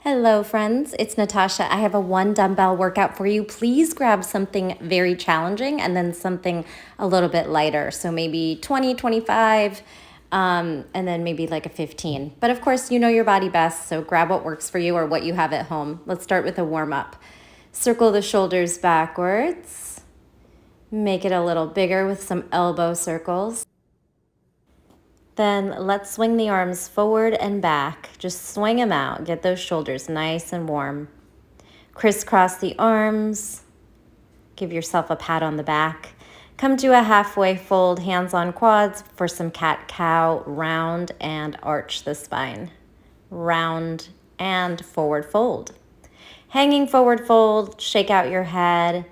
Hello friends, it's Natasha. I have a one dumbbell workout for you. Please grab something very challenging and then something a little bit lighter. So maybe 20, 25, and then maybe like a 15. But of course, you know your body best, so grab what works for you or what you have at home. Let's start with a warm up. Circle the shoulders backwards. Make it a little bigger with some elbow circles. Then let's swing the arms forward and back. Just swing them out. Get those shoulders nice and warm. Crisscross the arms. Give yourself a pat on the back. Come to a halfway fold, hands on quads for some cat-cow. Round and arch the spine. Round and forward fold. Hanging forward fold, shake out your head.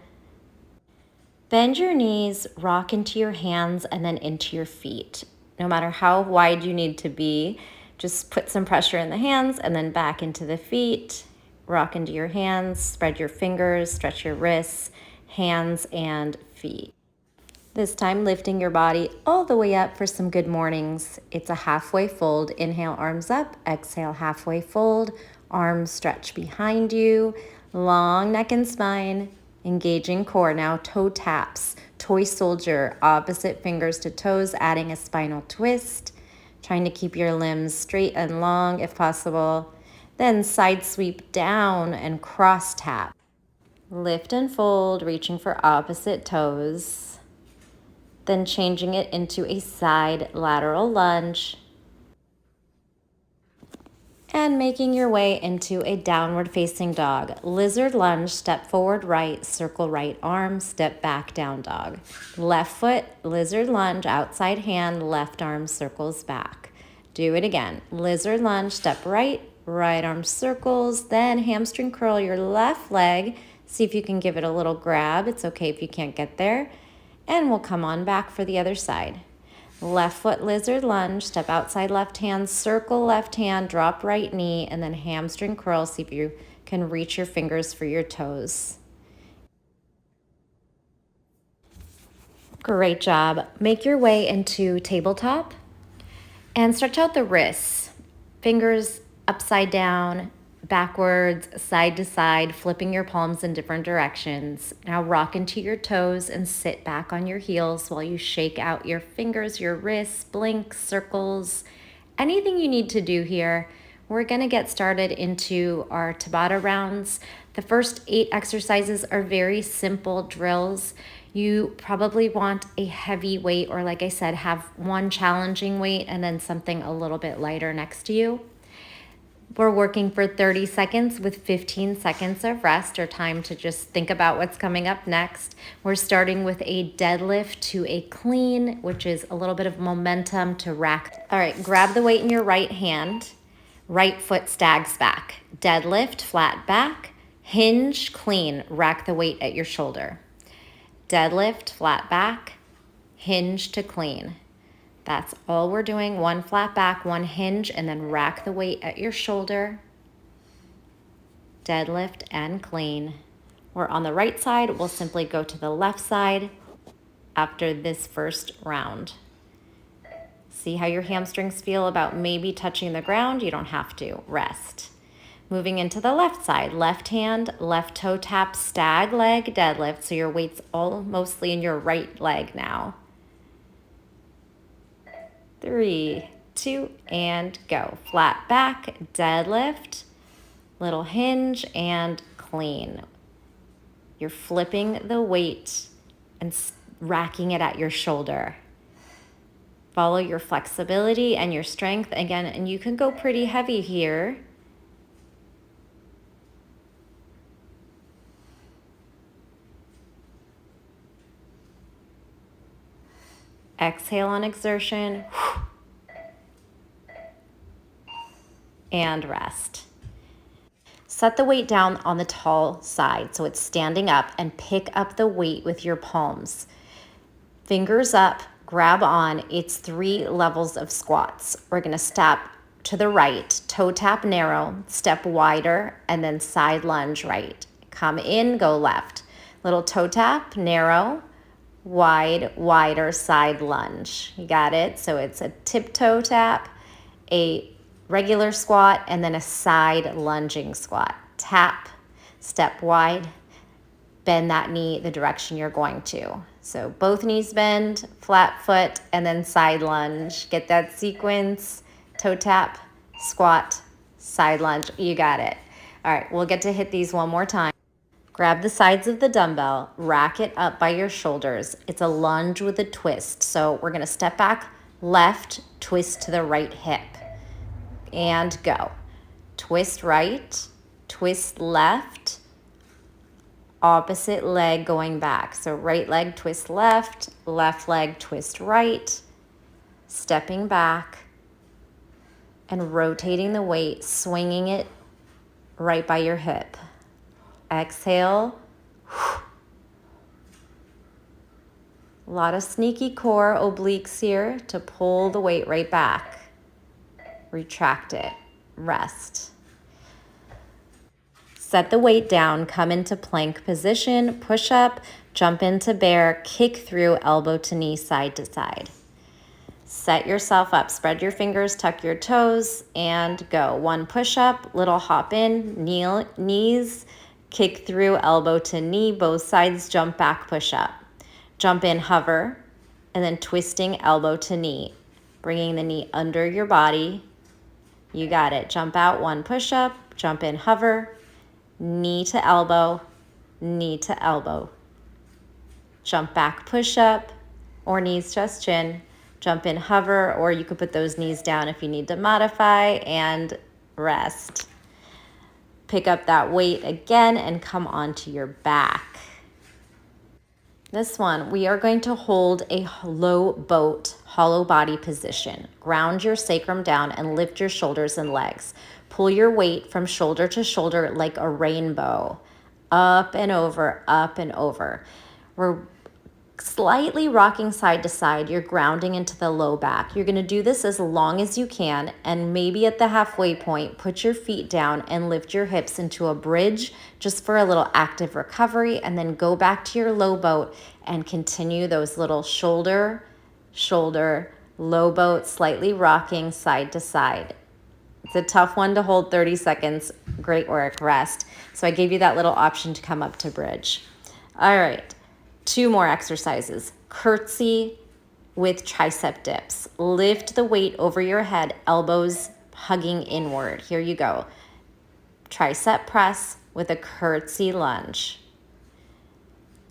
Bend your knees, rock into your hands and then into your feet. No matter how wide you need to be, just put some pressure in the hands and then back into the feet. Rock into your hands, spread your fingers, stretch your wrists, hands and feet. This time lifting your body all the way up for some good mornings. It's a halfway fold. Inhale, arms up. Exhale, halfway fold. Arms stretch behind you. Long neck and spine. Engaging core. Now toe taps. Toy soldier. Opposite fingers to toes, adding a spinal twist. Trying to keep your limbs straight and long if possible. Then side sweep down and cross tap. Lift and fold, reaching for opposite toes. Then changing it into a side lateral lunge. And making your way into a downward facing dog. Lizard lunge, step forward right, circle right arm, step back down dog. Left foot, lizard lunge, outside hand, left arm circles back. Do it again. Lizard lunge, step right, right arm circles, then hamstring curl your left leg. See if you can give it a little grab. It's okay if you can't get there. And we'll come on back for the other side. Left foot lizard lunge, step outside left hand, circle left hand, drop right knee, and then hamstring curl. See if you can reach your fingers for your toes. Great job. Make your way into tabletop and stretch out the wrists. Fingers upside down, backwards, side to side, flipping your palms in different directions. Now rock into your toes and sit back on your heels while you shake out your fingers, your wrists, blink, circles, anything you need to do here. We're gonna get started into our Tabata rounds. The first 8 exercises are very simple drills. You probably want a heavy weight, or like I said, have one challenging weight and then something a little bit lighter next to you. We're working for 30 seconds with 15 seconds of rest or time to just think about what's coming up next. We're starting with a deadlift to a clean, which is a little bit of momentum to rack. All right, grab the weight in your right hand. Right foot stags back. Deadlift, flat back. Hinge, clean. Rack the weight at your shoulder. Deadlift, flat back. Hinge to clean. That's all we're doing. One flat back, one hinge, and then rack the weight at your shoulder. Deadlift and clean. We're on the right side. We'll simply go to the left side after this first round. See how your hamstrings feel about maybe touching the ground? You don't have to. Rest. Moving into the left side. Left hand, left toe tap, stag leg, deadlift. So your weight's all mostly in your right leg now. 3, 2, and go. Flat back, deadlift, little hinge, and clean. You're flipping the weight and racking it at your shoulder. Follow your flexibility and your strength again, and you can go pretty heavy here. Exhale on exertion. And rest. Set the weight down on the tall side so it's standing up, and pick up the weight with your palms. Fingers up, grab on. It's 3 levels of squats. We're gonna step to the right, toe tap narrow, step wider, and then side lunge right. Come in, go left. Little toe tap, narrow, wide, wider, side lunge. You got it? So it's a tiptoe tap, a regular squat, and then a side lunging squat. Tap, step wide, bend that knee the direction you're going to. So both knees bend, flat foot, and then side lunge. Get that sequence, toe tap, squat, side lunge. You got it. All right, we'll get to hit these one more time. Grab the sides of the dumbbell, rack it up by your shoulders. It's a lunge with a twist. So we're gonna step back, left, twist to the right hip, and go. Twist right, twist left, opposite leg going back. So right leg twist left, left leg twist right, stepping back and rotating the weight, swinging it right by your hip. Exhale. A lot of sneaky core obliques here to pull the weight right back. Retract it. Rest. Set the weight down, come into plank position, push up, jump into bear, kick through, elbow to knee, side to side. Set yourself up, spread your fingers, tuck your toes, and go. One push up, little hop in, knees, kick through, elbow to knee, both sides, jump back, push up. Jump in, hover, and then twisting elbow to knee, bringing the knee under your body. You got it. Jump out, one push up, jump in, hover, knee to elbow, knee to elbow. Jump back, push up, or knees, chest, chin. Jump in, hover, or you could put those knees down if you need to modify, and rest. Pick up that weight again and come onto your back. This one, we are going to hold a low boat, hollow body position. Ground your sacrum down and lift your shoulders and legs. Pull your weight from shoulder to shoulder like a rainbow. Up and over, up and over. We're slightly rocking side to side. You're grounding into the low back. You're going to do this as long as you can, and maybe at the halfway point, put your feet down and lift your hips into a bridge just for a little active recovery, and then go back to your low boat and continue those little shoulder, low boat, slightly rocking side to side. It's a tough one to hold 30 seconds. Great work, rest. So I gave you that little option to come up to bridge. All right. 2 more exercises. Curtsy with tricep dips. Lift the weight over your head, elbows hugging inward. Here you go. Tricep press with a curtsy lunge.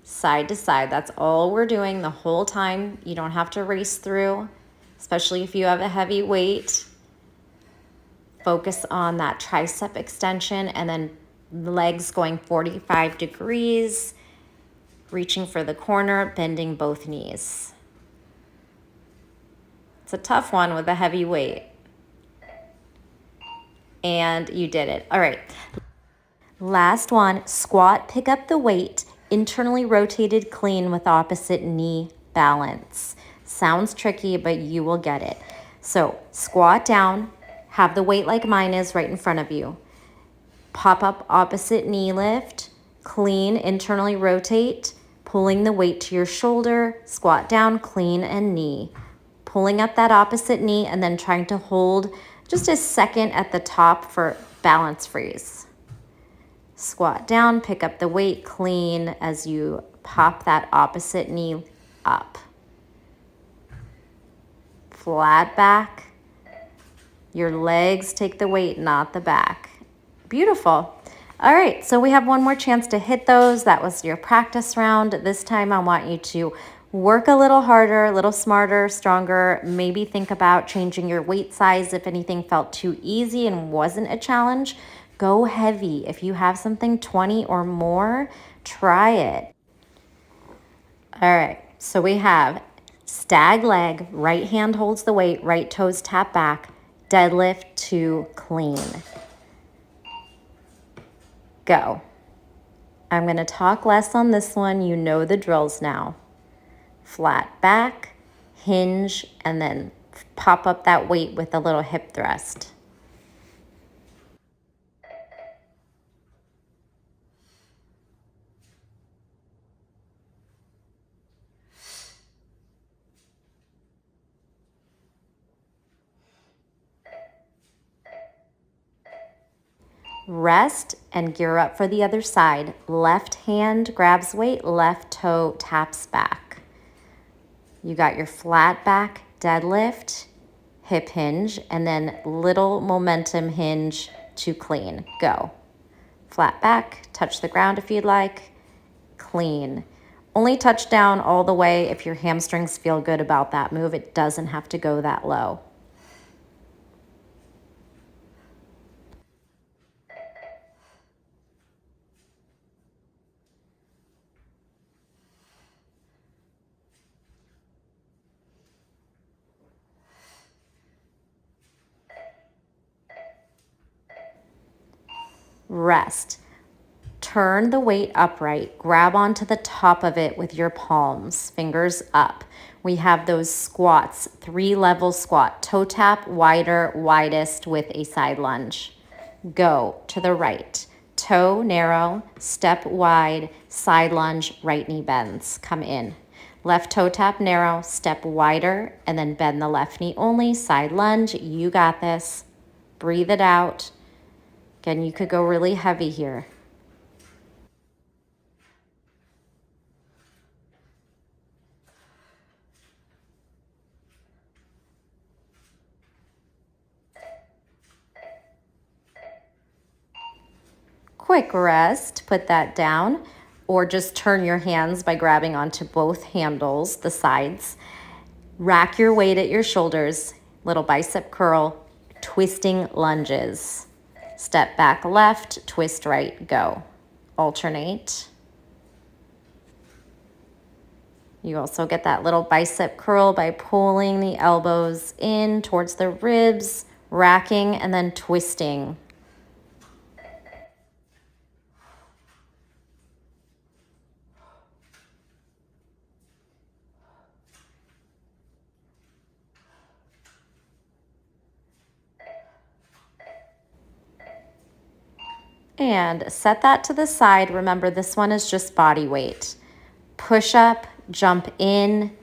Side to side. That's all we're doing the whole time. You don't have to race through, especially if you have a heavy weight. Focus on that tricep extension and then legs going 45 degrees. Reaching for the corner, bending both knees. It's a tough one with a heavy weight. And you did it. All right. Last one, squat, pick up the weight, internally rotated clean with opposite knee balance. Sounds tricky, but you will get it. So squat down, have the weight like mine is right in front of you. Pop up opposite knee lift, clean, internally rotate, pulling the weight to your shoulder, squat down, clean, and knee. Pulling up that opposite knee and then trying to hold just a second at the top for balance freeze. Squat down, pick up the weight, clean as you pop that opposite knee up. Flat back. Your legs take the weight, not the back. Beautiful. All right, so we have one more chance to hit those. That was your practice round. This time I want you to work a little harder, a little smarter, stronger. Maybe think about changing your weight size if anything felt too easy and wasn't a challenge. Go heavy. If you have something 20 or more, try it. All right, so we have stag leg, right hand holds the weight, right toes tap back, deadlift to clean. Go. I'm going to talk less on this one. You know the drills now. Flat back, hinge, and then pop up that weight with a little hip thrust. Rest and gear up for the other side. Left hand grabs weight, left toe taps back. You got your flat back deadlift, hip hinge, and then little momentum hinge to clean. Go. Flat back, touch the ground if you'd like, clean. Only touch down all the way if your hamstrings feel good about that move. It doesn't have to go that low. Rest. Turn the weight upright. Grab onto the top of it with your palms, fingers up. We have those squats, 3-level squat. Toe tap, wider, widest with a side lunge. Go to the right. Toe narrow, step wide, side lunge, right knee bends. Come in. Left toe tap narrow, step wider, and then bend the left knee only. Side lunge, you got this. Breathe it out. Again, you could go really heavy here. Quick rest, put that down, or just turn your hands by grabbing onto both handles, the sides. Rack your weight at your shoulders, little bicep curl, twisting lunges. Step back left, twist right, go. Alternate. You also get that little bicep curl by pulling the elbows in towards the ribs, racking, and then twisting. And set that to the side. Remember, this one is just body weight. Push up, jump in,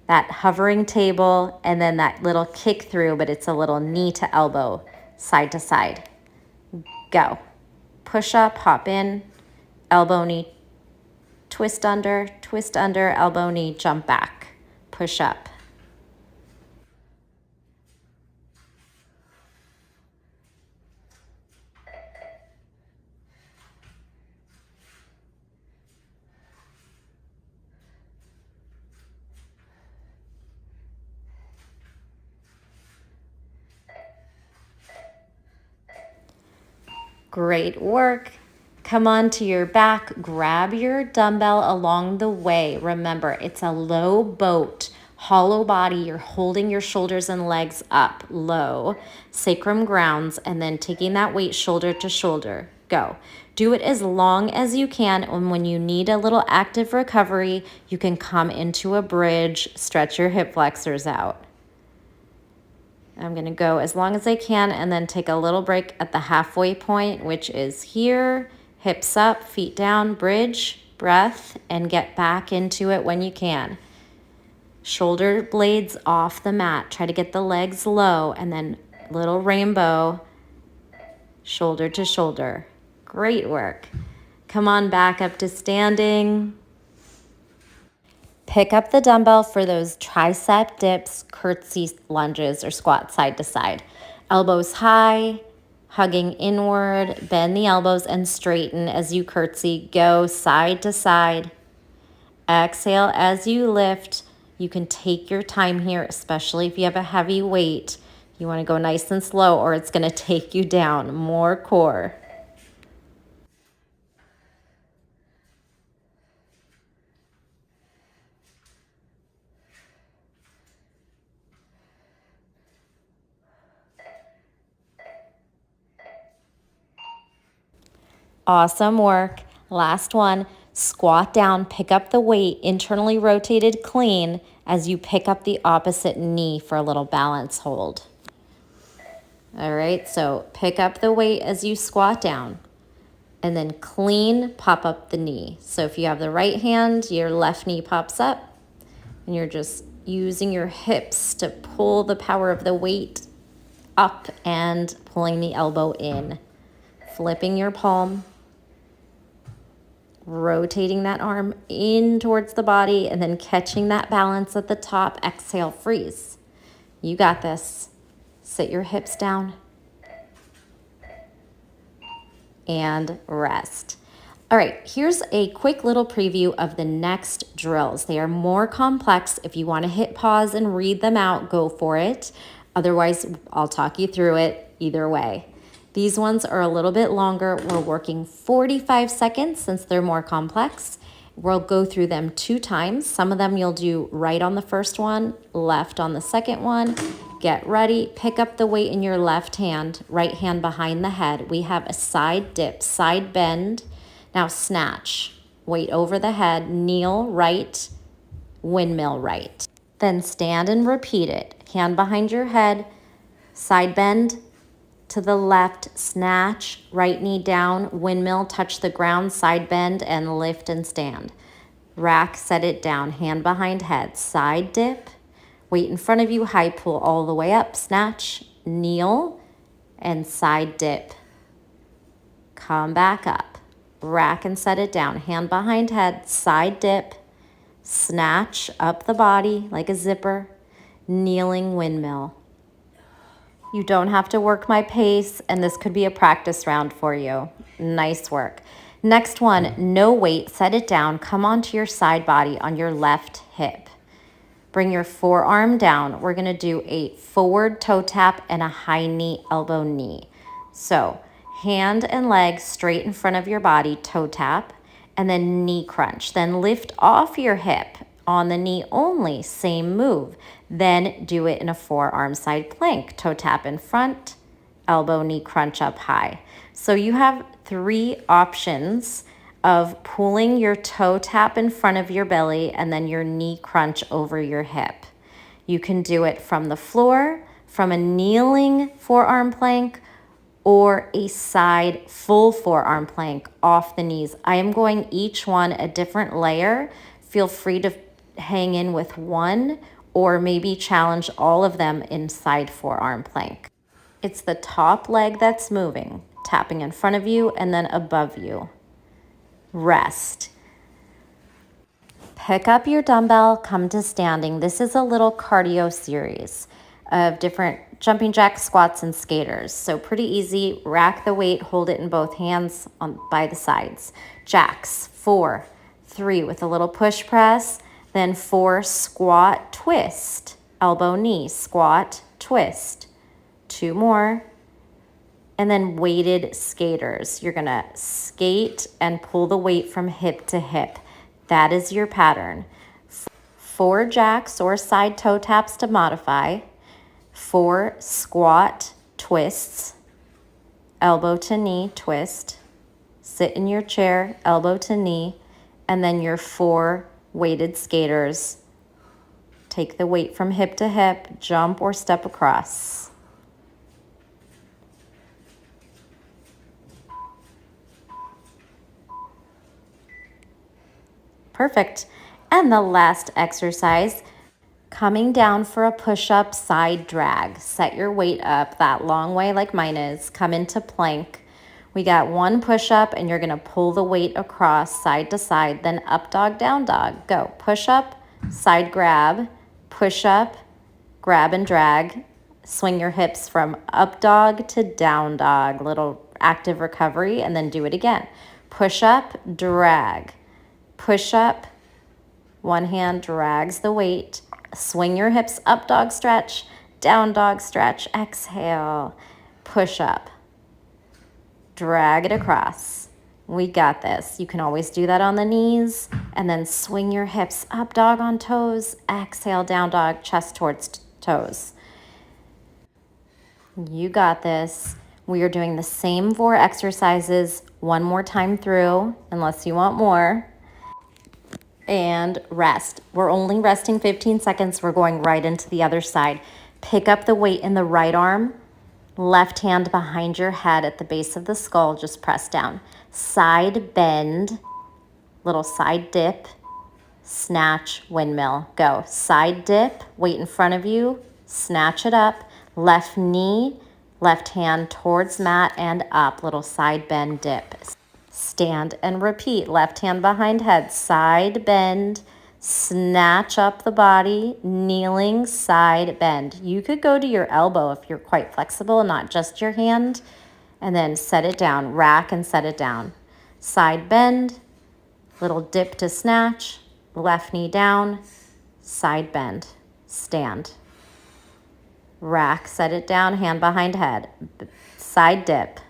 that hovering table, and then that little kick through, but it's a little knee to elbow, side to side. Go. Push up, hop in, elbow, knee, twist under, elbow, knee, jump back. Push up. Great work. Come on to your back, grab your dumbbell along the way. Remember, it's a low boat, hollow body. You're holding your shoulders and legs up low, sacrum grounds, and then taking that weight shoulder to shoulder. Go. Do it as long as you can, and when you need a little active recovery, you can come into a bridge, stretch your hip flexors out. I'm going to go as long as I can and then take a little break at the halfway point, which is here. Hips up, feet down, bridge, breath, and get back into it when you can. Shoulder blades off the mat. Try to get the legs low, and then little rainbow, shoulder to shoulder. Great work. Come on back up to standing. Pick up the dumbbell for those tricep dips, curtsy lunges, or squat side to side. Elbows high, hugging inward, bend the elbows and straighten as you curtsy. Go side to side. Exhale as you lift. You can take your time here, especially if you have a heavy weight. You want to go nice and slow or it's going to take you down. More core. Awesome work. Last one. Squat down, pick up the weight, internally rotated clean as you pick up the opposite knee for a little balance hold. All right, so pick up the weight as you squat down and then clean, pop up the knee. So if you have the right hand, your left knee pops up and you're just using your hips to pull the power of the weight up and pulling the elbow in. flipping your palm, rotating that arm in towards the body, and then catching that balance at the top. Exhale, freeze. You got this. Sit your hips down and rest. All right, here's a quick little preview of the next drills. They are more complex. If you want to hit pause and read them out, go for it. Otherwise, I'll talk you through it either way. These ones are a little bit longer. We're working 45 seconds since they're more complex. We'll go through them 2 times. Some of them you'll do right on the first one, left on the second one. Get ready. Pick up the weight in your left hand, right hand behind the head. We have a side dip, side bend. Now snatch, weight over the head, kneel right, windmill right. Then stand and repeat it. Hand behind your head, side bend to the left, snatch, right knee down, windmill, touch the ground, side bend, and lift and stand. Rack, set it down, hand behind head, side dip, weight in front of you, high pull all the way up, snatch, kneel, and side dip. Come back up. Rack and set it down, hand behind head, side dip, snatch up the body like a zipper, kneeling windmill. You don't have to work my pace, and this could be a practice round for you. Nice work. Next one, no weight, set it down, come onto your side body on your left hip. Bring your forearm down. We're gonna do a forward toe tap and a high knee, elbow knee. So hand and leg straight in front of your body, toe tap, and then knee crunch. Then lift off your hip on the knee only, same move. Then do it in a forearm side plank, toe tap in front, elbow, knee crunch up high. So you have 3 options of pulling your toe tap in front of your belly and then your knee crunch over your hip. You can do it from the floor, from a kneeling forearm plank, or a side full forearm plank off the knees. I am going each one a different layer. Feel free to hang in with one or maybe challenge all of them in side forearm plank. It's the top leg that's moving, tapping in front of you and then above you. Rest. Pick up your dumbbell, come to standing. This is a little cardio series of different jumping jacks, squats, and skaters. So pretty easy. Rack the weight, hold it in both hands by the sides. Jacks, 4, 3 with a little push press, then 4 squat, twist, elbow, knee, squat, twist. 2 more. And then weighted skaters. You're gonna skate and pull the weight from hip to hip. That is your pattern. 4 jacks or side toe taps to modify. 4 squat twists, elbow to knee twist, sit in your chair, elbow to knee, and then your 4 weighted skaters. Take the weight from hip to hip, jump or step across. Perfect. And the last exercise, coming down for a push-up side drag. Set your weight up that long way like mine is. Come into plank. We got 1 push-up and you're gonna pull the weight across side to side, then up dog, down dog. Go. Push-up, side grab, push-up, grab and drag. Swing your hips from up dog to down dog. Little active recovery, and then do it again. Push-up, drag. Push-up, one hand drags the weight. Swing your hips, up dog stretch, down dog stretch, exhale, push up, drag it across. We got this. You can always do that on the knees, and then swing your hips, up dog on toes, exhale, down dog, chest towards toes. You got this. We are doing the same 4 exercises one more time through, unless you want more. And rest. We're only resting 15 seconds. We're going right into the other side. Pick up the weight in the right arm, left hand behind your head at the base of the skull, just press down. Side bend, little side dip, snatch, windmill. Go. Side dip, weight in front of you, snatch it up. Left knee Left hand towards mat and up, little side bend dip. Stand and repeat. Left hand behind head, side bend, snatch up the body, kneeling, side bend. You could go to your elbow if you're quite flexible, not just your hand, and then set it down, rack and set it down. Side bend, little dip to snatch, left knee down, side bend, stand. Rack, set it down, hand behind head, side dip,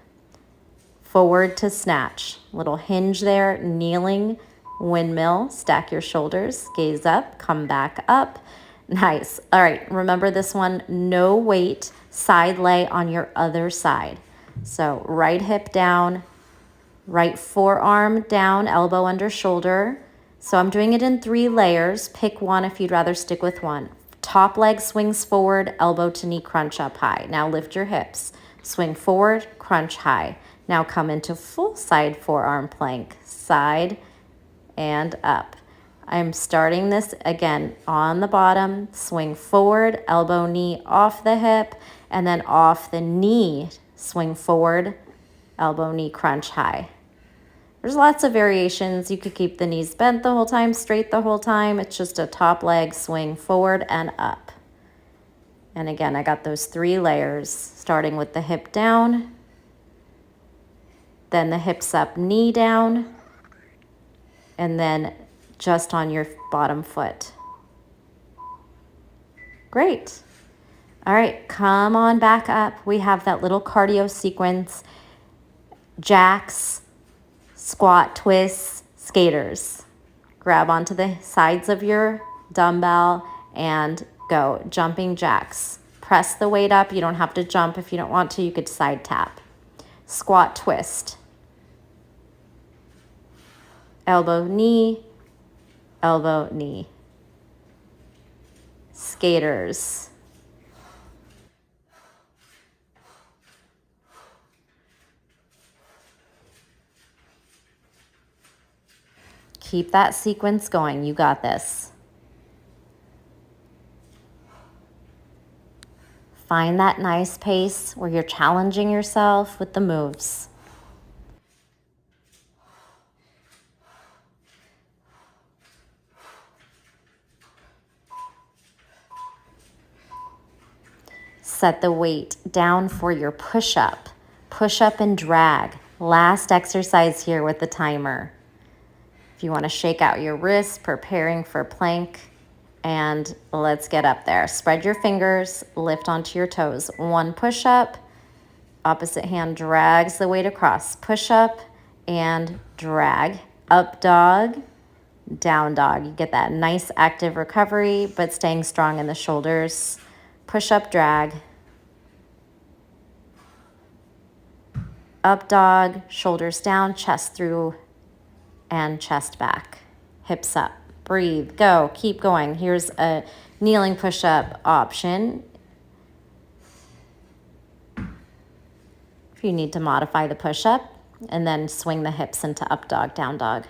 forward to snatch, little hinge there, kneeling, windmill, stack your shoulders, gaze up, come back up. Nice. All right, remember this one, no weight, side lay on your other side. So right hip down, right forearm down, elbow under shoulder. So I'm doing it in 3 layers. Pick one if you'd rather stick with one. Top leg swings forward, elbow to knee crunch up high. Now lift your hips. Swing forward, crunch high. Now come into full side forearm plank, side and up. I'm starting this again on the bottom, swing forward, elbow, knee off the hip, and then off the knee, swing forward, elbow, knee, crunch high. There's lots of variations. You could keep the knees bent the whole time, straight the whole time. It's just a top leg swing forward and up. And again, I got those 3 layers, starting with the hip down, then the hips up, knee down, and then just on your bottom foot. Great. All right, come on back up. We have that little cardio sequence, jacks, squat, twists, skaters. Grab onto the sides of your dumbbell and go. Jumping jacks. Press the weight up. You don't have to jump if you don't want to. You could side tap. Squat twist. Elbow, knee, elbow, knee. Skaters. Keep that sequence going. You got this. Find that nice pace where you're challenging yourself with the moves. Set the weight down for your push-up. Push-up and drag. Last exercise here with the timer. If you want to shake out your wrists, preparing for plank, and let's get up there. Spread your fingers, lift onto your toes. 1 push-up, opposite hand drags the weight across. Push-up and drag. Up dog, down dog. You get that nice active recovery, but staying strong in the shoulders. Push-up, drag. Up dog, shoulders down, chest through, and chest back. Hips up. Breathe. Go. Keep going. Here's a kneeling push-up option. If you need to modify the push-up, and then swing the hips into up dog, down dog.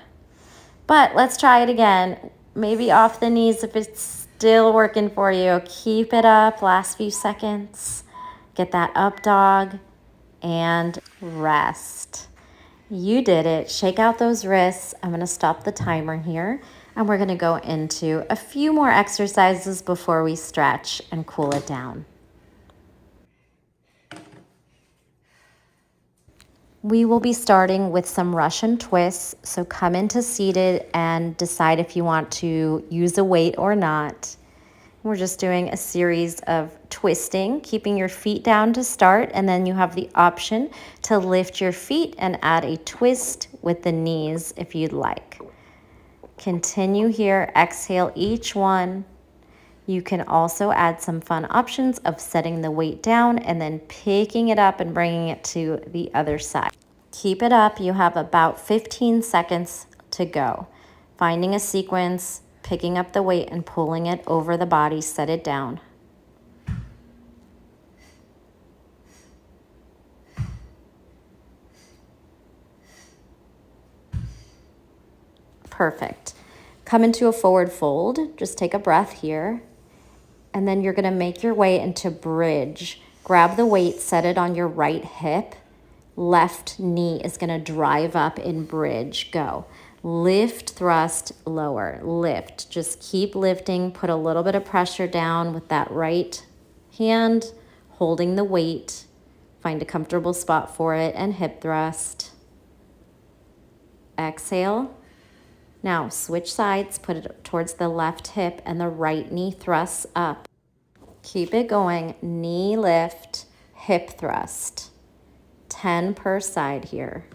But let's try it again. Maybe off the knees if it's still working for you. Keep it up. Last few seconds. Get that up dog and rest. You did it. Shake out those wrists. I'm going to stop the timer here, and we're going to go into a few more exercises before we stretch and cool it down. We will be starting with some Russian twists, so come into seated and decide if you want to use a weight or not. We're just doing a series of twisting, keeping your feet down to start, and then you have the option to lift your feet and add a twist with the knees if you'd like. Continue here, exhale each one. You can also add some fun options of setting the weight down and then picking it up and bringing it to the other side. Keep it up. You have about 15 seconds to go. Finding a sequence, picking up the weight and pulling it over the body, set it down. Perfect. Come into a forward fold. Just take a breath here. And then you're going to make your way into bridge. Grab the weight, set it on your right hip. Left knee is going to drive up in bridge. Go. Lift, thrust, lower, lift. Just keep lifting. Put a little bit of pressure down with that right hand, holding the weight. Find a comfortable spot for it and hip thrust. Exhale. Now switch sides, put it towards the left hip and the right knee thrusts up. Keep it going. Knee lift, hip thrust. 10 per side here.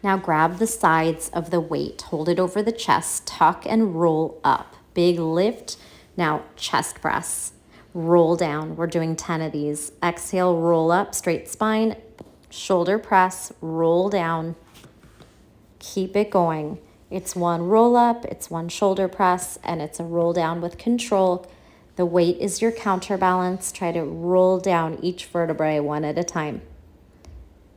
Now grab the sides of the weight, hold it over the chest, tuck and roll up. Big lift. Now chest press. Roll down. We're doing 10 of these. Exhale, roll up, straight spine, shoulder press, roll down. Keep it going. It's one roll up, it's one shoulder press, and it's a roll down with control. The weight is your counterbalance. Try to roll down each vertebrae one at a time.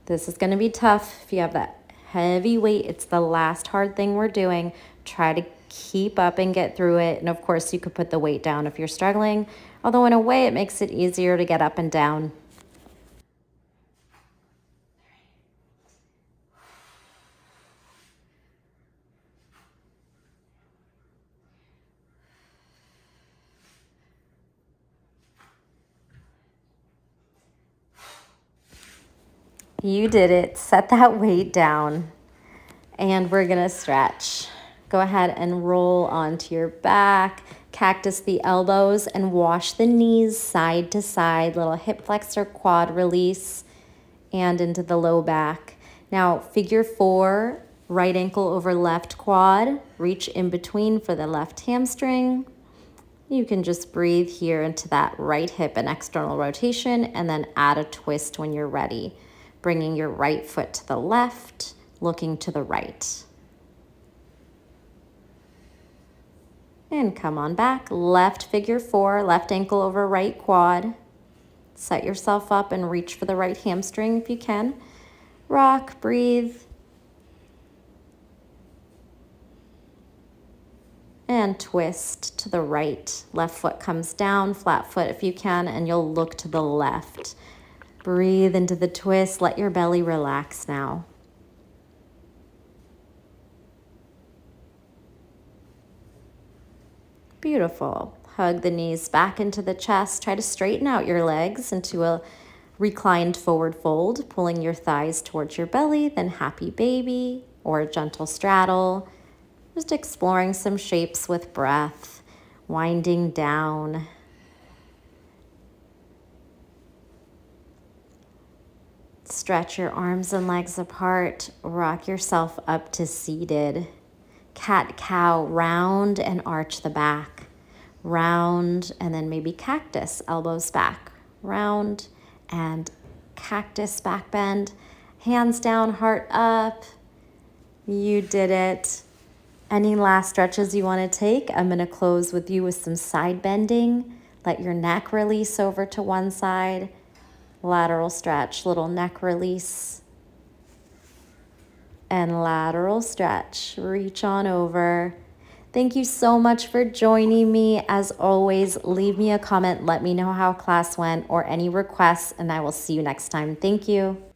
This is going to be tough if you have that heavy weight. It's the last hard thing we're doing. Try to keep up and get through it. And of course, you could put the weight down if you're struggling, although in a way it makes it easier to get up and down. You did it. Set that weight down. And we're going to stretch. Go ahead and roll onto your back. Cactus the elbows and wash the knees side to side. Little hip flexor quad release and into the low back. Now figure 4, right ankle over left quad. Reach in between for the left hamstring. You can just breathe here into that right hip and external rotation and then add a twist when you're ready. Bringing your right foot to the left, looking to the right. And come on back. Left figure 4, left ankle over right quad. Set yourself up and reach for the right hamstring if you can. Rock, breathe. And twist to the right. Left foot comes down, flat foot if you can, and you'll look to the left. Breathe into the twist. Let your belly relax now. Beautiful. Hug the knees back into the chest. Try to straighten out your legs into a reclined forward fold, pulling your thighs towards your belly, then happy baby or a gentle straddle. Just exploring some shapes with breath, winding down. Stretch your arms and legs apart. Rock yourself up to seated. Cat-cow, round and arch the back. Round and then maybe cactus, elbows back. Round and cactus, back bend. Hands down, heart up. You did it. Any last stretches you want to take? I'm going to close with you with some side bending. Let your neck release over to one side. Lateral stretch, little neck release. And lateral stretch. Reach on over. Thank you so much for joining me. As always, leave me a comment. Let me know how class went or any requests, and I will see you next time. Thank you.